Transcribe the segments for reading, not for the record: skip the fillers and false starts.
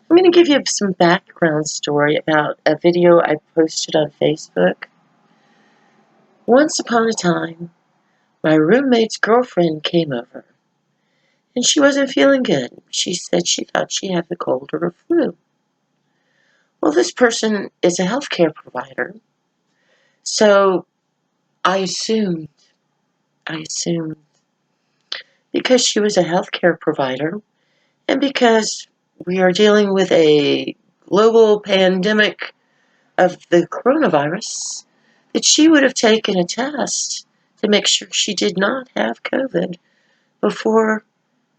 I'm going to give you some background story about a video I posted on Facebook. Once upon a time, my roommate's girlfriend came over, and she wasn't feeling good. She said she thought she had the cold or the flu. Well, this person is a healthcare provider, so I assumed, because she was a healthcare provider, and because we are dealing with a global pandemic of the coronavirus, that she would have taken a test to make sure she did not have COVID before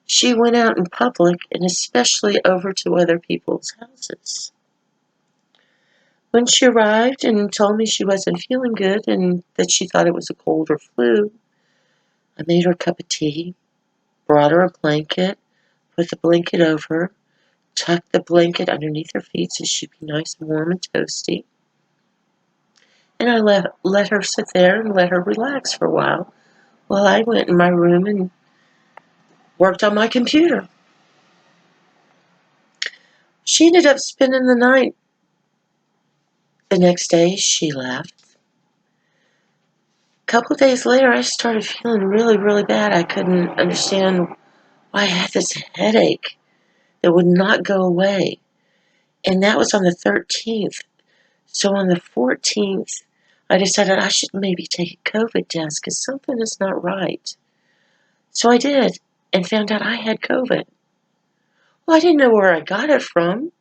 she went out in public and especially over to other people's houses. When she arrived and told me she wasn't feeling good and that she thought it was a cold or flu, I made her a cup of tea, brought her a blanket, put the blanket over her, tucked the blanket underneath her feet so she'd be nice and warm and toasty. And I let her sit there and let her relax for a while I went in my room and worked on my computer. She ended up spending the night. The next day, she left. A couple of days later, I started feeling really, really bad. I couldn't understand why I had this headache that would not go away. And that was on the 13th. So on the 14th, I decided I should maybe take a COVID test because something is not right. So I did and found out I had COVID. Well, I didn't know where I got it from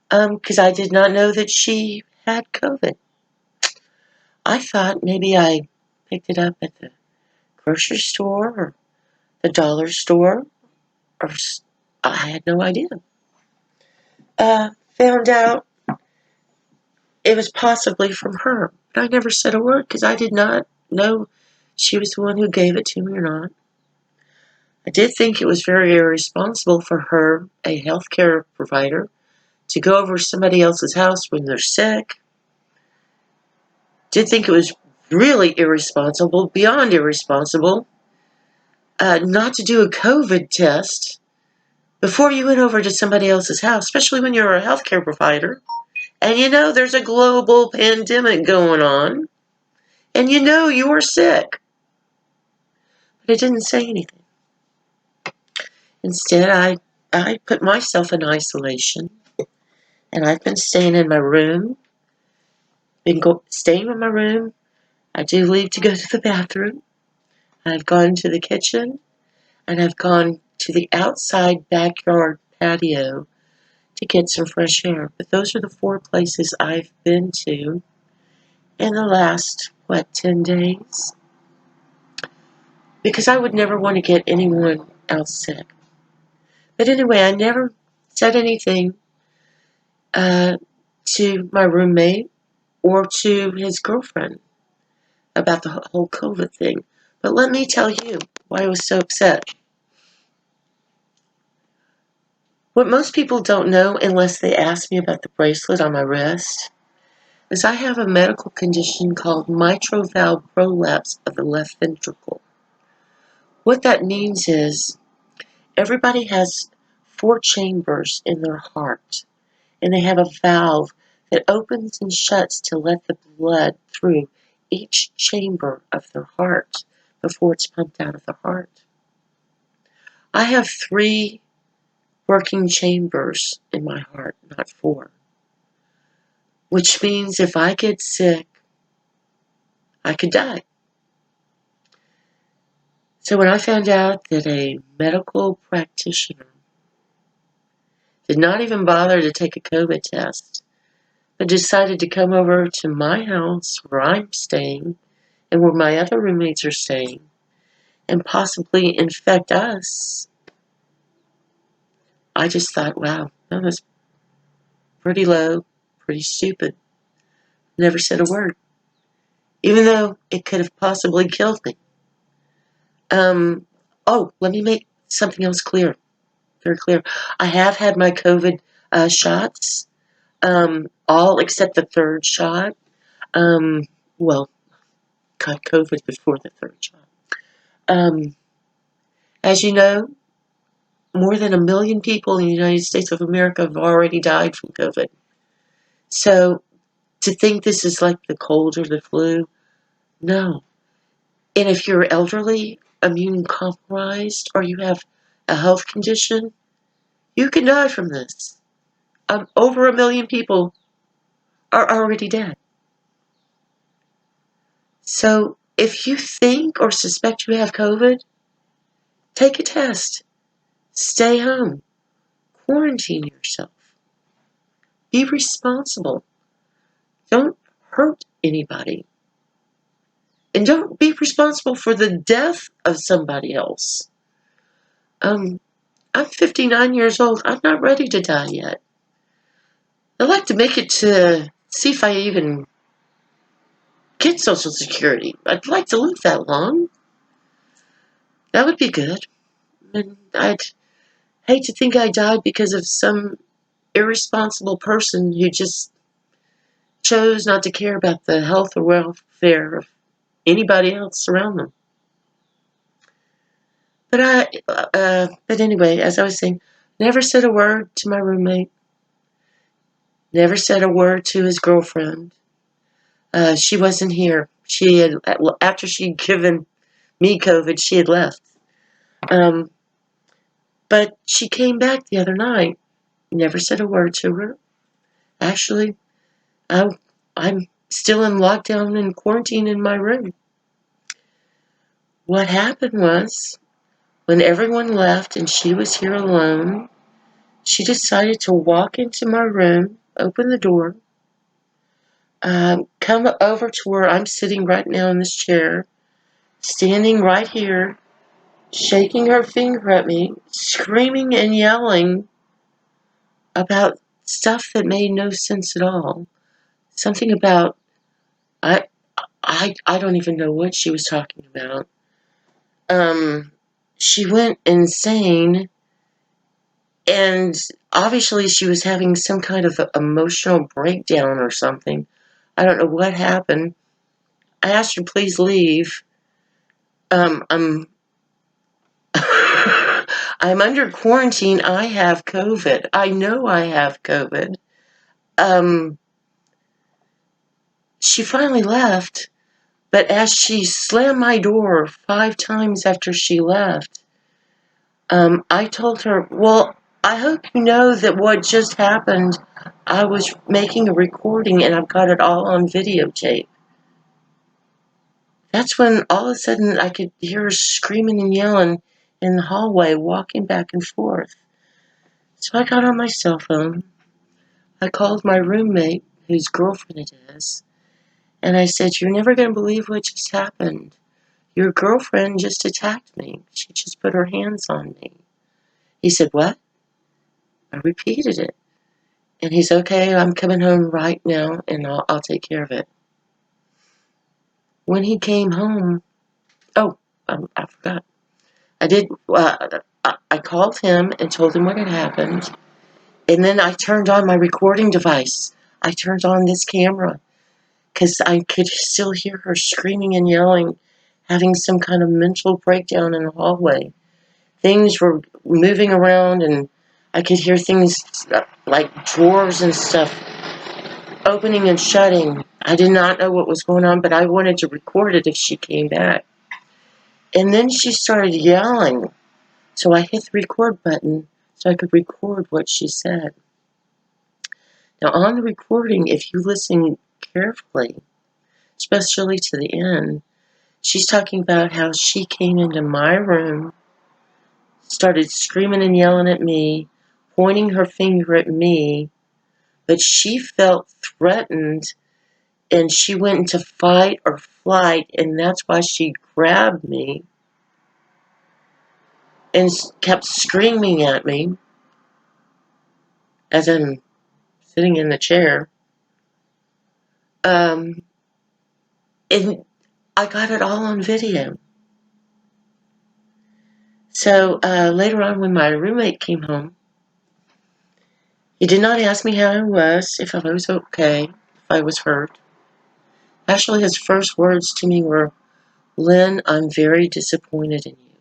because I did not know that she had COVID. I thought maybe I picked it up at the grocery store or the dollar store, or I had no idea. Found out it was possibly from her, but I never said a word because I did not know she was the one who gave it to me or not. I did think it was very irresponsible for her, a healthcare provider, to go over to somebody else's house when they're sick. Did think it was really irresponsible, beyond irresponsible, not to do a COVID test before you went over to somebody else's house, especially when you're a healthcare provider. And you know there's a global pandemic going on, and you know you were sick. But I didn't say anything. Instead, I put myself in isolation, and I've been staying in my room, staying in my room. I do leave to go to the bathroom. I've gone to the kitchen, and I've gone to the outside backyard patio to get some fresh air. But those are the 4 places I've been to in the last, 10 days? Because I would never want to get anyone else sick. But anyway, I never said anything to my roommate or to his girlfriend about the whole COVID thing. But let me tell you why I was so upset. What most people don't know, unless they ask me about the bracelet on my wrist, is I have a medical condition called mitral valve prolapse of the left ventricle. What that means is everybody has 4 chambers in their heart, and they have a valve that opens and shuts to let the blood through each chamber of their heart before it's pumped out of the heart. I have 3 working chambers in my heart, not 4, which means if I get sick, I could die. So when I found out that a medical practitioner did not even bother to take a COVID test, but decided to come over to my house where I'm staying and where my other roommates are staying and possibly infect us, I just thought, wow, that was pretty low, pretty stupid. Never said a word, even though it could have possibly killed me. Let me make something else clear, very clear. I have had my COVID shots, all except the 3rd shot. Well, got COVID before the 3rd shot. As you know, more than 1 million people in the United States of America have already died from COVID. So to think this is like the cold or the flu, no. And if you're elderly, immune compromised, or you have a health condition, you can die from this. Over 1 million people are already dead. So if you think or suspect you have COVID, take a test. Stay home. Quarantine yourself. Be responsible. Don't hurt anybody. And don't be responsible for the death of somebody else. I'm 59 years old. I'm not ready to die yet. I'd like to make it to see if I even get Social Security. I'd like to live that long. That would be good. And I'd hate to think I died because of some irresponsible person who just chose not to care about the health or welfare of anybody else around them. But anyway, as I was saying, never said a word to my roommate. Never said a word to his girlfriend. She wasn't here. She had, after she'd given me COVID, she had left. But she came back the other night. Never said a word to her. Actually, I'm still in lockdown and quarantine in my room. What happened was, when everyone left and she was here alone, she decided to walk into my room, open the door, come over to where I'm sitting right now in this chair, standing right here, shaking her finger at me, screaming and yelling about stuff that made no sense at all. Something about, I don't even know what she was talking about. She went insane, and obviously she was having some kind of emotional breakdown or something. I don't know what happened. I asked her, please leave. I'm I'm under quarantine. I have COVID. I know I have COVID. She finally left, but as she slammed my door 5 times after she left, I told her, well, I hope you know that what just happened, I was making a recording and I've got it all on videotape. That's when all of a sudden I could hear her screaming and yelling in the hallway, walking back and forth. So I got on my cell phone. I called my roommate, whose girlfriend it is, and I said, you're never going to believe what just happened. Your girlfriend just attacked me. She just put her hands on me. He said, what? I repeated it. And he's, okay, I'm coming home right now, and I'll take care of it. When he came home, I forgot. I called him and told him what had happened. And then I turned on my recording device. I turned on this camera because I could still hear her screaming and yelling, having some kind of mental breakdown in the hallway. Things were moving around, and I could hear things like drawers and stuff opening and shutting. I did not know what was going on, but I wanted to record it if she came back. And then she started yelling. So I hit the record button so I could record what she said. Now, on the recording, if you listen carefully, especially to the end, she's talking about how she came into my room, started screaming and yelling at me, pointing her finger at me, but she felt threatened and she went into fight or flight, and that's why she grabbed me and kept screaming at me as I'm sitting in the chair. And I got it all on video. So later on, when my roommate came home, he did not ask me how I was, if I was okay, if I was hurt. Actually, his first words to me were, Lynn, I'm very disappointed in you.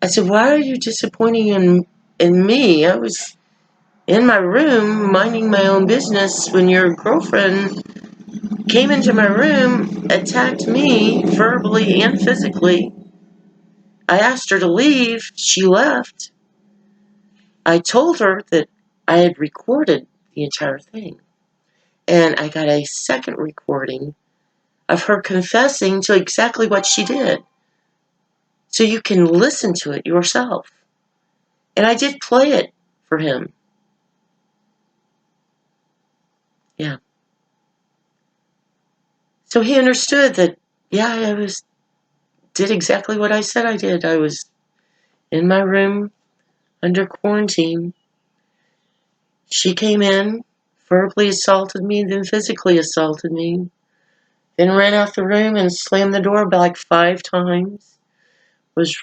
I said, why are you disappointing in me? I was in my room minding my own business when your girlfriend came into my room, attacked me verbally and physically. I asked her to leave. She left. I told her that I had recorded the entire thing. And I got a second recording of her confessing to exactly what she did. So you can listen to it yourself. And I did play it for him. Yeah. So he understood that, yeah, did exactly what I said I did. I was in my room under quarantine. She came in, verbally assaulted me, then physically assaulted me, then ran out the room and slammed the door like 5 times, was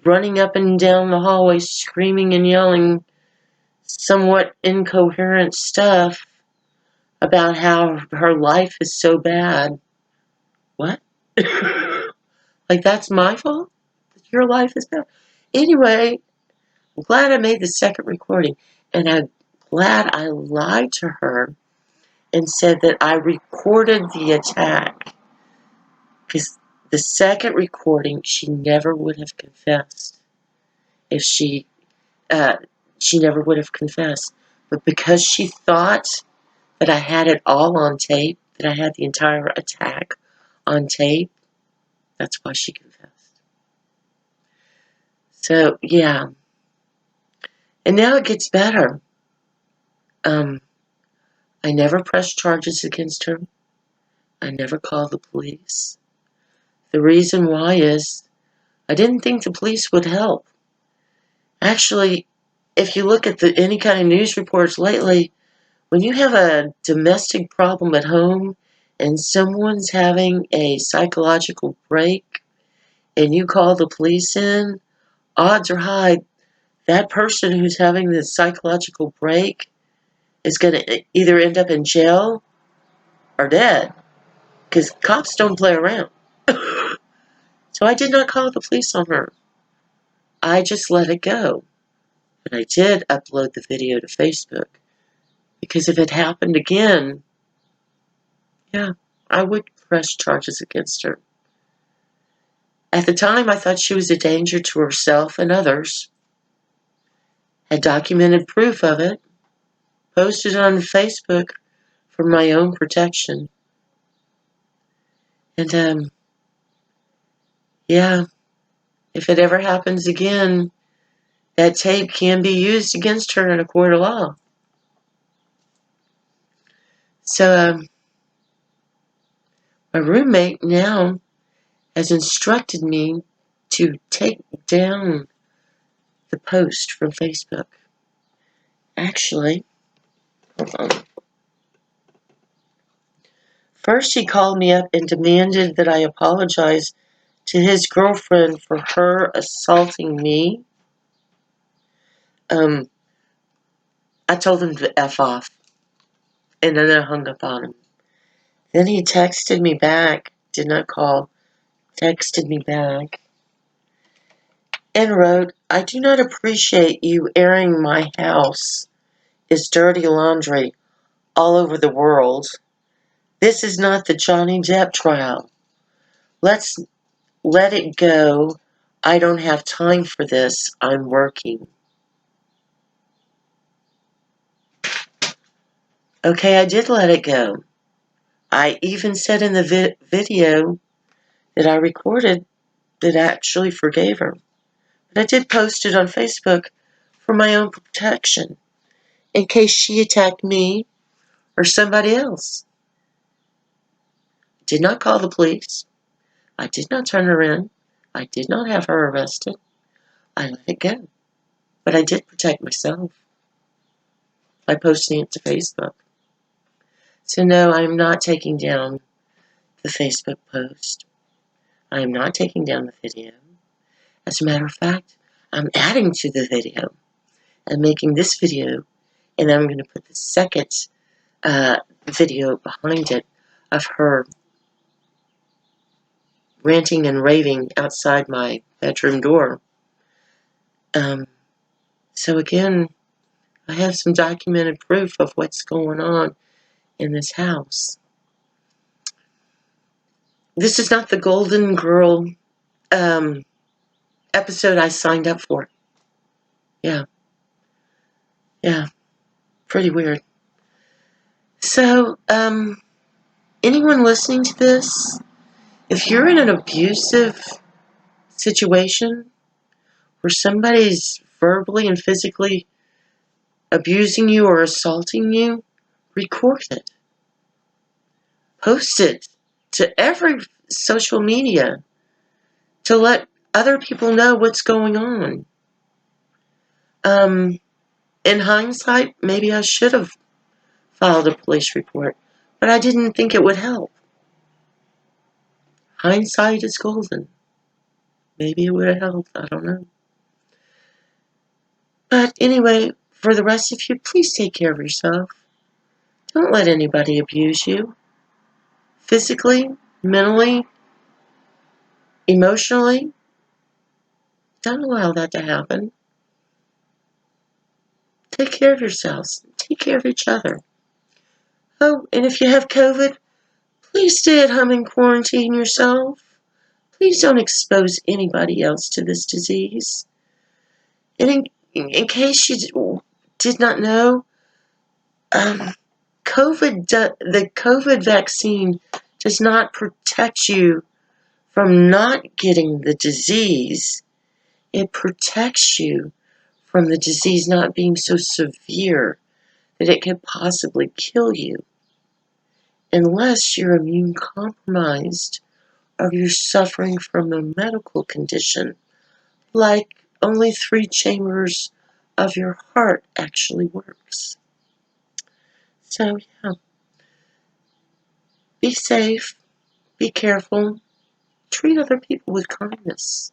running up and down the hallway screaming and yelling somewhat incoherent stuff about how her life is so bad. What? Like that's my fault? Your life is bad? Anyway, I'm glad I made the second recording, and I'm glad I lied to her and said that I recorded the attack, because the second recording she never would have confessed. If she never would have confessed, but because she thought that I had it all on tape, that I had the entire attack on tape, that's why she confessed. So yeah, and now it gets better. I never pressed charges against her. I never called the police. The reason why is I didn't think the police would help. Actually, if you look at any kind of news reports lately, when you have a domestic problem at home and someone's having a psychological break and you call the police in, odds are high that person who's having the psychological break is going to either end up in jail or dead, because cops don't play around. So I did not call the police on her. I just let it go. But I did upload the video to Facebook, because if it happened again, yeah, I would press charges against her. At the time, I thought she was a danger to herself and others. Had documented proof of it, posted it on Facebook for my own protection. And, yeah, if it ever happens again, that tape can be used against her in a court of law. So, my roommate now has instructed me to take down the post from Facebook. Actually, hold on. First, he called me up and demanded that I apologize to his girlfriend for her assaulting me. I told him to F off, and then I hung up on him. Then he texted me back, did not call, texted me back, and wrote, I do not appreciate you airing my house is dirty laundry all over the world. This is not the Johnny Depp trial. Let's let it go. I don't have time for this. I'm working. Okay, I did let it go. I even said in the video that I recorded that I actually forgave her. But I did post it on Facebook for my own protection, in case she attacked me or somebody else. I did not call the police. I did not turn her in. I did not have her arrested. I let it go. But I did protect myself by posting it to Facebook. So no, I'm not taking down the Facebook post. I am not taking down the video. As a matter of fact, I'm adding to the video. I'm making this video, and I'm going to put the second video behind it of her ranting and raving outside my bedroom door. So again, I have some documented proof of what's going on in this house. This is not the Golden Girl episode I signed up for. Yeah, pretty weird. So, anyone listening to this, if you're in an abusive situation where somebody's verbally and physically abusing you or assaulting you, record it. Post it to every social media to let other people know what's going on. In hindsight, maybe I should have filed a police report, but I didn't think it would help. Hindsight is golden. Maybe it would have helped, I don't know. But anyway, for the rest of you, please take care of yourself. Don't let anybody abuse you. Physically, mentally, emotionally. Don't allow that to happen. Take care of yourselves. Take care of each other. Oh, and if you have COVID, please stay at home and quarantine yourself. Please don't expose anybody else to this disease. And in case you did not know, the COVID vaccine does not protect you from not getting the disease. It protects you from the disease not being so severe that it could possibly kill you, unless you're immune compromised or you're suffering from a medical condition, like only 3 chambers of your heart actually works. So, yeah. Be safe, be careful, treat other people with kindness.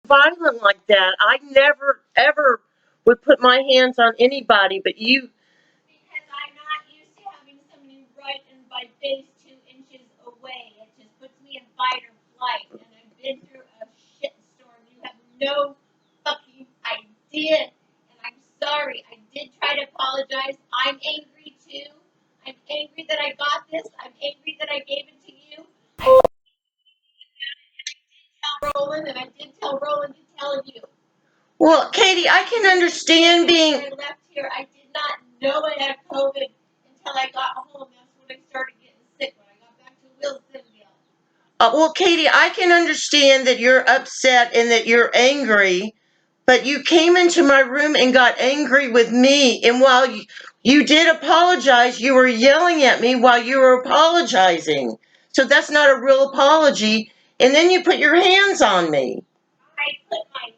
Violent like that, I never, ever would put my hands on anybody but you. Because I'm not used to having somebody right in my face 2 inches away. It just puts me in fight or flight. And I've been through a shitstorm. You have no fucking idea. And I'm sorry. I did try to apologize. I'm angry too. I'm angry that I got this. I'm angry that I gave it to you. I did tell Roland, and I did tell Roland to tell you. Well, Katie, I can understand being. When I left here, I did not know I had COVID until I got home. That's when I started getting sick, when I got back to Wilsonville. Well, Katie, I can understand that you're upset and that you're angry, but you came into my room and got angry with me. And while you did apologize, you were yelling at me while you were apologizing. So that's not a real apology. And then you put your hands on me. I put my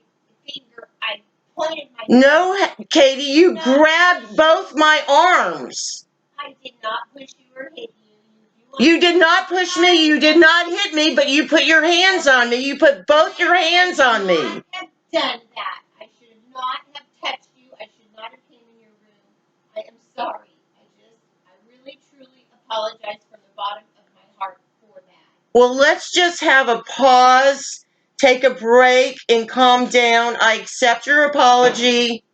finger, I pointed my No, Katie, you grabbed both my arms. I did not push you or hit you. You did not push me, you did not hit me, but you put your hands on me. You put both your hands on me. I should not have done that. I should not have touched you. I should not have came in your room. I am sorry. I really, truly apologize from the bottom of my heart for that. Well, let's just have a pause, take a break, and calm down. I accept your apology.